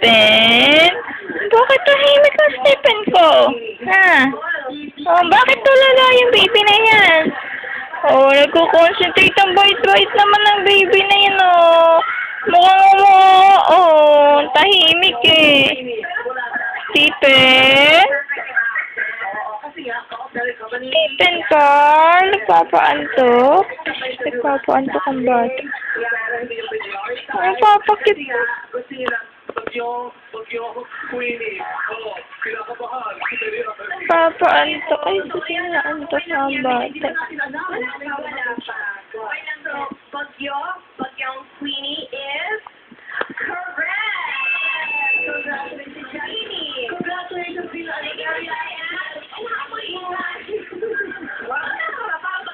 Stephen? Bakit tahimik ang Stephen ko? Ha? Oh, bakit tulala yung baby na yan? Oh, nagko-concentrate ang bait-bait naman ng baby na yan, oh. Mukhang mo, oh, tahimik eh. Stephen? Stephen Carl? Nagpapaantok? Nagpapaantok ang bata. Nagpapakit. Nagpapaantok. Ay, susinaan-antok ang bata. Bagyong Queenie is correct! Congratulations, Queenie! Congratulations,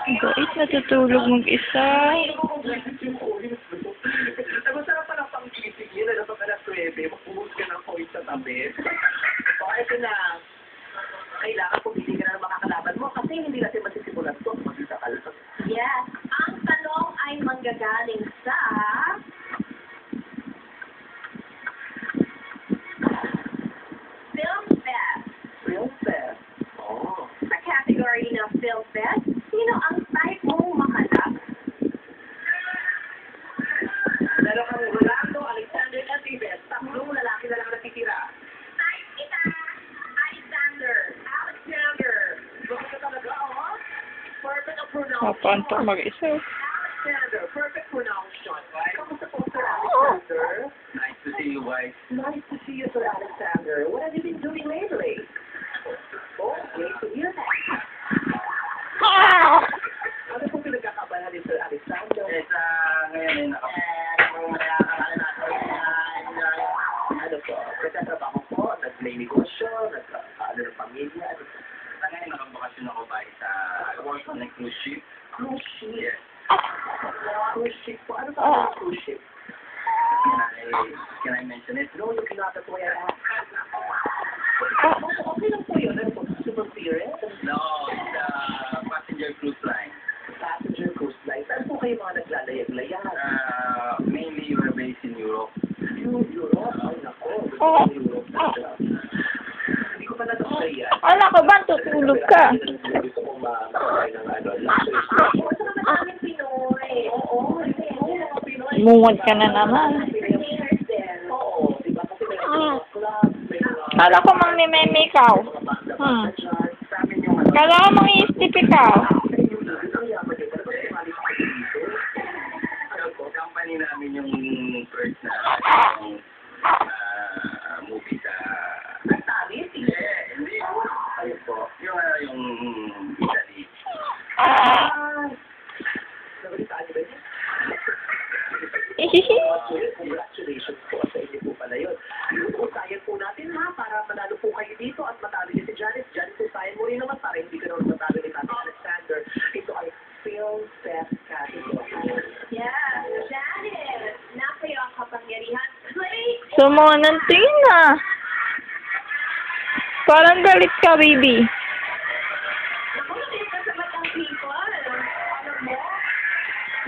Bait, natutulog mag-isa. Masarap pa ng pang-kisig yun. Ano pa na 9, magpuhos ka ng point sa tabi. O, ito na. Kailangan pumili ka na ng makakalaban mo kasi hindi natin masisimulan ito. Magkita ka lang. Yes, ang tanong ay manggagaling sa Film Fest. Film Fest? Oo. Sa category ng Film Fest, sino ang type mong makalap? Meron kang Rolando, Alexander, at Ives. Tatlong lalaki na lang natitira. Type kita, Alexander. Alexander. Bakit ka talaga, oh? Perfect ang pronunciation. Papaantok mag-isa. Alexander, perfect pronunciation. Kamusta po, Sir Alexander? Nice to see you, wife. Nice to see you, Sir Alexander. What have you been doing lately? Oh, great to hear that. Ano po pinagkakabalan ni Sir Alexander? Eh, ngayon Ano po? Nagtatrabaho po? Nag-play negosyo? Nag-ano ng pamilya? ngayon nakabakasyon ako ba sa work on a cruise ship. Cruise ship? Yes. Cruise ship po? Ano pa ang cruise ship? Can I mention it? No, you cannot. That's why I asked. Okay lang po yun. Ano po? Super spirit? No, it's a passenger cruise line. Passenger cruise line. Saan po kayo mga naglalayag-layag? Mainly we're based in Europe. Europe? Ay, nako. Gusto ko ng Europe talaga. Hindi ko pa natapos yan. Ala ko ba? Tutulog ka. Gusto kong makakay ng ano, luxury stay. Basta naman daming Pinoy. Oo, Mga Pinoy. Mungod ka na naman. entertainers din. Oo, diba? Kasi may mga club, may mga Kala ko mang meme ikaw. banda-banda dyan. Sa amin yung ano, Kala ko mang istip ikaw. ang yaman yun. Talaga sumali pa kayo dito. Company namin yung first na movie sa... Nagtalit? Hindi. Ayun po. Yung Italy. Nabalitaan niyo ba yun? Ihihi. Congratulations po sa inyo po pala yun. Usayan po natin ha, para manalo po kayo dito at matalo niyo si Janice. Janice, usayan mo rin naman para hindi ka naman matalo ni Tatay Alexander. Ito ay Film Fest category. Yeah, Janet. Nasayo ang kapangyarihan. Play! Sumo ng tingin na. Parang galit ka, baby. Nakulit ka sa batang people. Alam mo,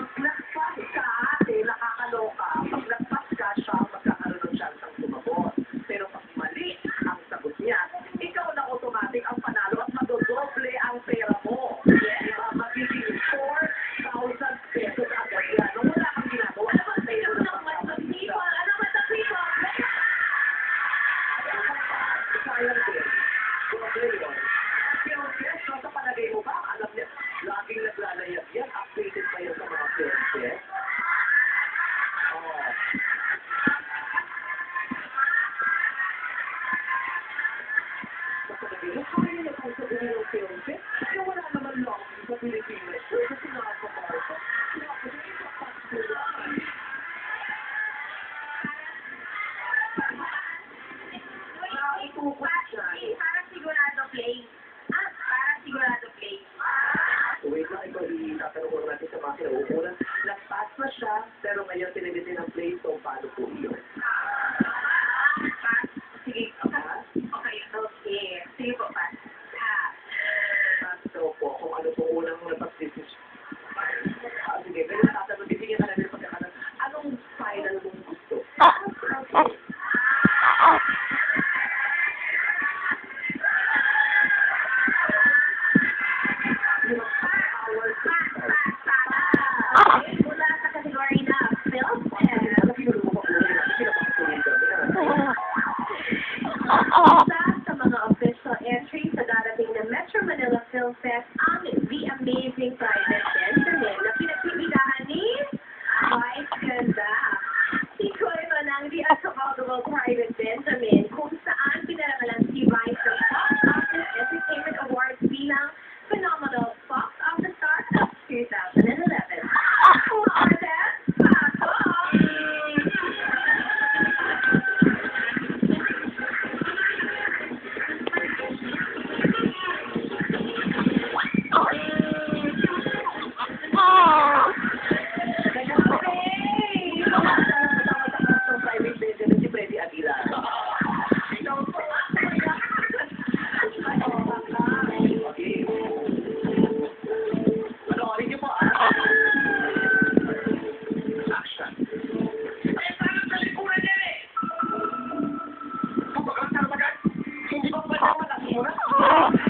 Nagpas ka ate, nakakaloka. Pag nagpas ka, siya ang magkakaroon ng chance ang tumabot. Pero pag mali ang sagot niya, ikaw na automatic ang panalo at madodoble ang pera mo. Diba? Magiging 4,000 pesos agad yan. Nung wala kang ginagawa, naman tayo ano na naman sa people? Ano naman sa people? sayang din. Doble yun. Pero yes, sa palagay mo ba, alam niya, laging naglalayag yan. Updated pa yan sa mga films, yes? Oo. Sa palagay mo, kaya niya kung sa dulo ng films, eh? Kaya wala naman lang sa Pilipinas. Kasi nakakamarka. Parang sigurado play. Parang sigurado play. Wait lang, ikaw itatanong ko natin sa mga kinauukulan. Nag-pass na siya, pero ngayon tinilitin ang play, so paano po yun? Sige, Pass? okay. Sige po, pass. Pass daw po, kung ano po unang napag-decision. Sige, pero tatanong, bibigyan ka namin pagkakaroon. Anong final mong gusto? mo na.